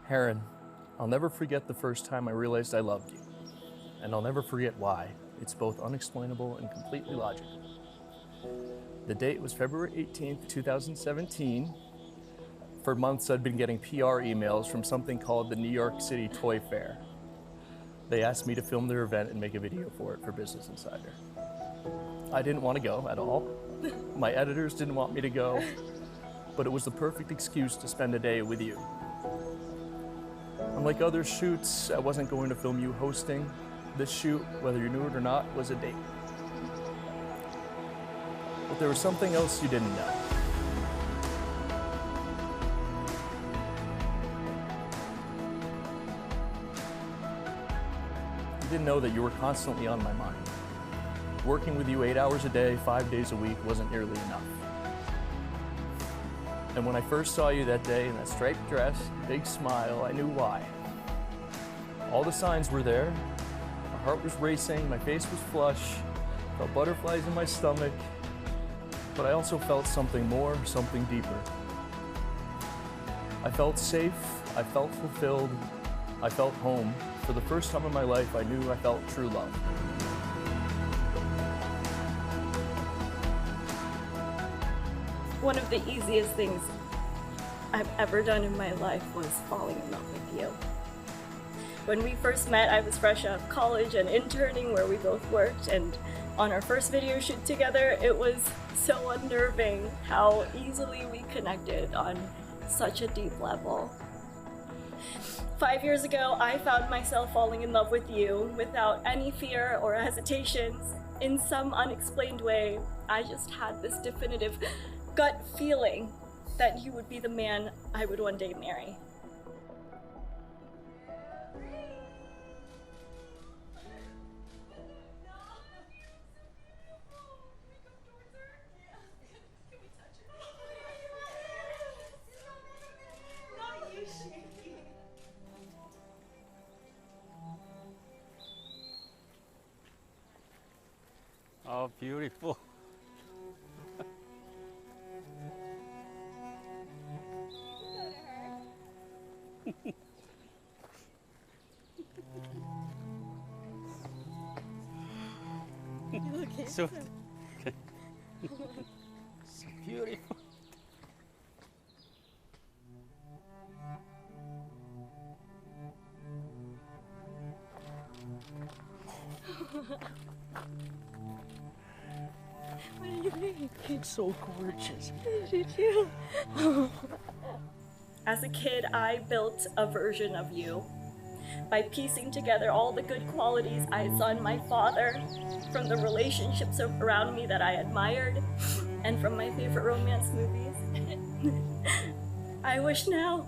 Herrine, I'll never forget the first time I realized I loved you. And I'll never forget why. It's both unexplainable and completely logical. The date was February 18th, 2017. For months, I'd been getting PR emails from something called the New York City Toy Fair. They asked me to film their event and make a video for it for Business Insider. I didn't want to go at all. My editors didn't want me to go, but it was the perfect excuse to spend a day with you. Unlike other shoots, I wasn't going to film you hosting. This shoot, whether you knew it or not, was a date. But there was something else you didn't know. You didn't know that you were constantly on my mind. Working with you 8 hours a day, 5 days a week wasn't nearly enough. And when I first saw you that day in that striped dress, big smile, I knew why. All the signs were there. My heart was racing, my face was flush, felt butterflies in my stomach, but I also felt something more, something deeper. I felt safe, I felt fulfilled, I felt home. For the first time in my life, I knew I felt true love. One of the easiest things I've ever done in my life was falling in love with you. When we first met, I was fresh out of college and interning where we both worked, and on our first video shoot together, it was so unnerving how easily we connected on such a deep level. 5 years ago, I found myself falling in love with you without any fear or hesitations. In some unexplained way, I just had this definitive gut feeling that you would be the man I would one day marry. Oh, beautiful. Okay. So, so beautiful. What do you think? It's so gorgeous. Did you? As a kid, I built a version of you by piecing together all the good qualities I saw in my father, from the relationships around me that I admired, and from my favorite romance movies. I wish now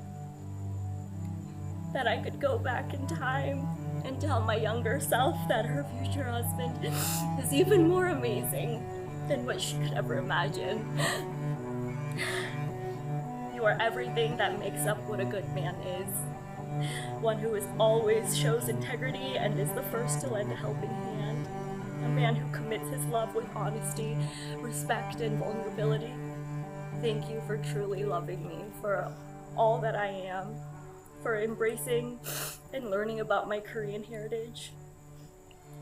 that I could go back in time and tell my younger self that her future husband is even more amazing than what she could ever imagine. You are everything that makes up what a good man is. One who always shows integrity and is the first to lend a helping hand. A man who commits his love with honesty, respect, and vulnerability. Thank you for truly loving me, for all that I am, for embracing and learning about my Korean heritage,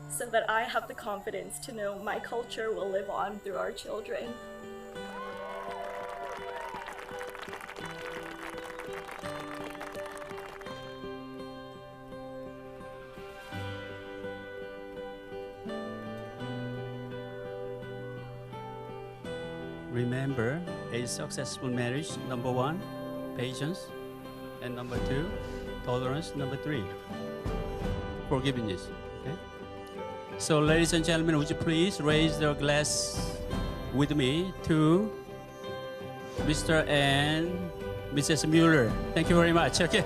so that I have the confidence to know my culture will live on through our children. Remember, a successful marriage, number 1, patience, and number 2, tolerance, number 3, forgiveness. Okay? So, ladies and gentlemen, would you please raise your glass with me to Mr. and Mrs. Mueller. Thank you very much. Okay.